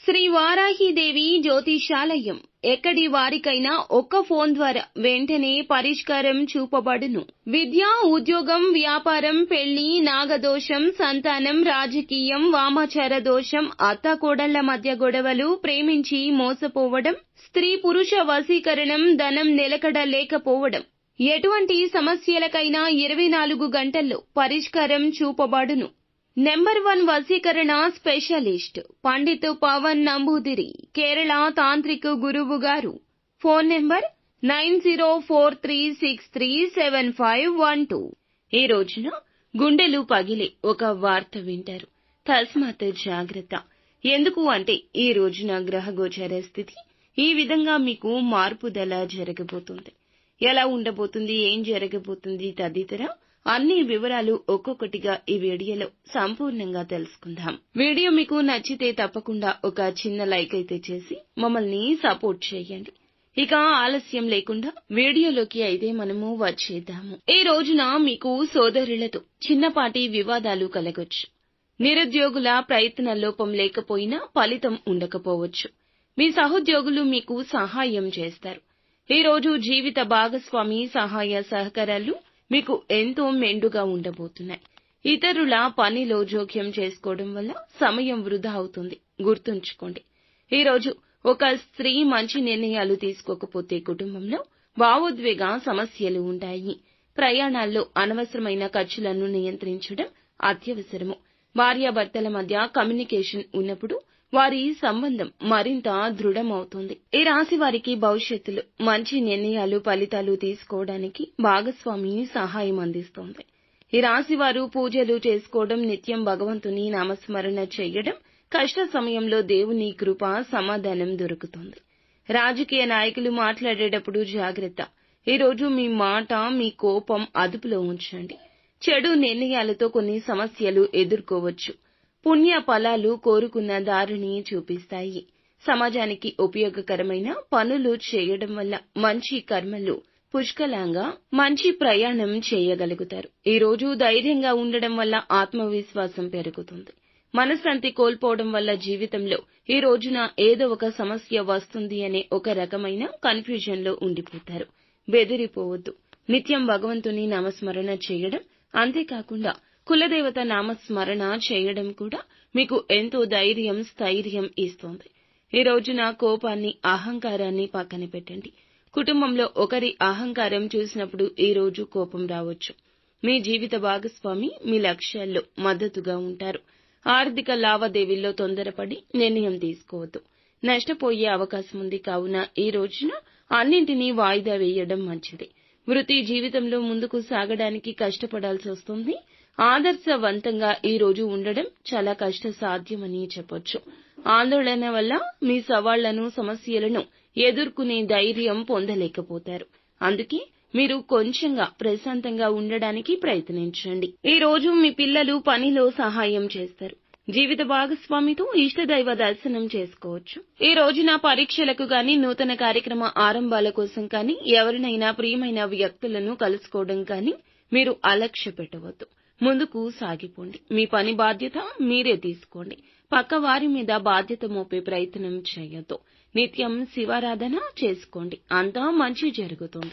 శ్రీ వారాహిదేవి జ్యోతిషాలయం ఎక్కడి వారికైనా ఒక్క ఫోన్ ద్వారా వెంటనే పరిష్కారం చూపబడును. విద్య, ఉద్యోగం, వ్యాపారం, పెళ్లి, నాగదోషం, సంతానం, రాజకీయం, వామాచార దోషం, అత్తాకోడళ్ల మధ్య గొడవలు, ప్రేమించి మోసపోవడం, స్త్రీ పురుష వశీకరణం, ధనం నిలకడ లేకపోవడం, ఎటువంటి సమస్యలకైనా 24 గంటల్లో పరిష్కారం చూపబడును. నెంబర్ 1 వశీకరణ స్పెషలిస్ట్ పండిత్ పవన్ నంబూదిరి, కేరళ తాంత్రిక గురువు గారు. Phone number 9043637512. ఈ రోజున గుండెలు పగిలే ఒక వార్త వింటారు. తస్మాత్ జాగ్రత్త. ఎందుకు అంటే ఈ రోజున గ్రహ గోచర స్థితి ఈ విధంగా మీకు మార్పుదల జరగబోతుంది. ఎలా ఉండబోతుంది, ఏం జరగబోతుంది తదితర అన్ని వివరాలు ఒక్కొక్కటిగా ఈ వీడియోలో సంపూర్ణంగా తెలుసుకుందాం. వీడియో మీకు నచ్చితే తప్పకుండా ఒక చిన్న లైక్ అయితే చేసి మమ్మల్ని సపోర్ట్ చేయండి. ఇక ఆలస్యం లేకుండా వీడియోలోకి అయితే మనము వచ్చేద్దాము. ఈ రోజున మీకు సోదరులతో చిన్నపాటి వివాదాలు కలగొచ్చు. నిరుద్యోగుల ప్రయత్న లోపం లేకపోయినా ఫలితం ఉండకపోవచ్చు. మీ సహోద్యోగులు మీకు సహాయం చేస్తారు. ఈ రోజు జీవిత భాగస్వామి సహాయ సహకారాలు మీకు ఎంతో మెండుగా ఉండబోతున్నాయి. ఇతరుల పనిలో జోక్యం చేసుకోవడం వల్ల సమయం వృధా అవుతుంది. గుర్తుంచుకోండి, ఈ రోజు ఒక స్త్రీ మంచి నిర్ణయాలు తీసుకోకపోతే కుటుంబంలో భావోద్వేగ సమస్యలు ఉంటాయి. ప్రయాణాల్లో అనవసరమైన ఖర్చులను నియంత్రించడం అత్యవసరము. భార్యాభర్తల మధ్య కమ్యూనికేషన్ ఉన్నప్పుడు వారి సంబంధం మరింత దృఢమవుతుంది. ఈ రాశి వారికి భవిష్యత్తులో మంచి నిర్ణయాలు, ఫలితాలు తీసుకోవడానికి భాగస్వామి సహాయం అందిస్తోంది. ఈ రాశి వారు పూజలు చేసుకోవడం, నిత్యం భగవంతుని నామస్మరణ చేయడం, కష్ట సమయంలో దేవుని కృప, సమాధానం దొరుకుతుంది. రాజకీయ నాయకులు మాట్లాడేటప్పుడు జాగ్రత్త. ఈ రోజు మీ మాట, మీ కోపం అదుపులో ఉంచండి. చెడు నిర్ణయాలతో కొన్ని సమస్యలు ఎదుర్కోవచ్చు. పుణ్య ఫలాలు కోరుకున్న దారిని చూపిస్తాయి. సమాజానికి ఉపయోగకరమైన పనులు చేయడం వల్ల మంచి కర్మలు పుష్కలంగా మంచి ప్రయాణం చేయగలుగుతారు. ఈ రోజు ధైర్యంగా ఉండడం వల్ల ఆత్మవిశ్వాసం పెరుగుతుంది. మనశ్శాంతి కోల్పోవడం వల్ల జీవితంలో ఈ రోజున ఏదో ఒక సమస్య వస్తుంది అనే ఒక రకమైన కన్ఫ్యూజన్ లో ఉండిపోతారు. బెదిరిపోవద్దు. నిత్యం భగవంతుని నామస్మరణ చేయడం, అంతేకాకుండా కులదేవత నామస్మరణ చేయడం కూడా మీకు ఎంతో ధైర్యం, స్థైర్యం ఇస్తుంది. ఈ రోజున కోపాన్ని, అహంకారాన్ని పక్కన పెట్టండి. కుటుంబంలో ఒకరి అహంకారం చూసినప్పుడు ఈ రోజు కోపం రావచ్చు. మీ జీవిత భాగస్వామి మీ లక్ష్యాల్లో మద్దతుగా ఉంటారు. ఆర్థిక లావాదేవీల్లో తొందరపడి నిర్ణయం తీసుకోవద్దు. నష్టపోయే అవకాశం ఉంది. కావున ఈ రోజున అన్నింటినీ వాయిదా వేయడం మంచిది. వృత్తి జీవితంలో ముందుకు సాగడానికి కష్టపడాల్సి వస్తుంది. ఆదర్శవంతంగా ఈ రోజు ఉండడం చాలా కష్ట సాధ్యమని చెప్పొచ్చు. ఆందోళన వల్ల మీ సవాళ్లను, సమస్యలను ఎదుర్కొనే ధైర్యం పొందలేకపోతారు. అందుకే మీరు కొంచెంగా ప్రశాంతంగా ఉండడానికి ప్రయత్నించండి. ఈ రోజు మీ పిల్లలు పనిలో సహాయం చేస్తారు. జీవిత భాగస్వామితో ఇష్టదైవ దర్శనం చేసుకోవచ్చు. ఈ రోజున పరీక్షలకు గాని, నూతన కార్యక్రమ ఆరంభాల కోసం కానీ, ఎవరినైనా ప్రియమైన వ్యక్తులను కలుసుకోవడం కానీ మీరు అలక్ష్య పెట్టవద్దు. ముందుకు సాగిపోండి. మీ పని బాధ్యత మీరే తీసుకోండి. పక్క వారి మీద బాధ్యత మోపే ప్రయత్నం చేయొద్దు. నిత్యం శివారాధన చేసుకోండి. అంతా మంచి జరుగుతుంది.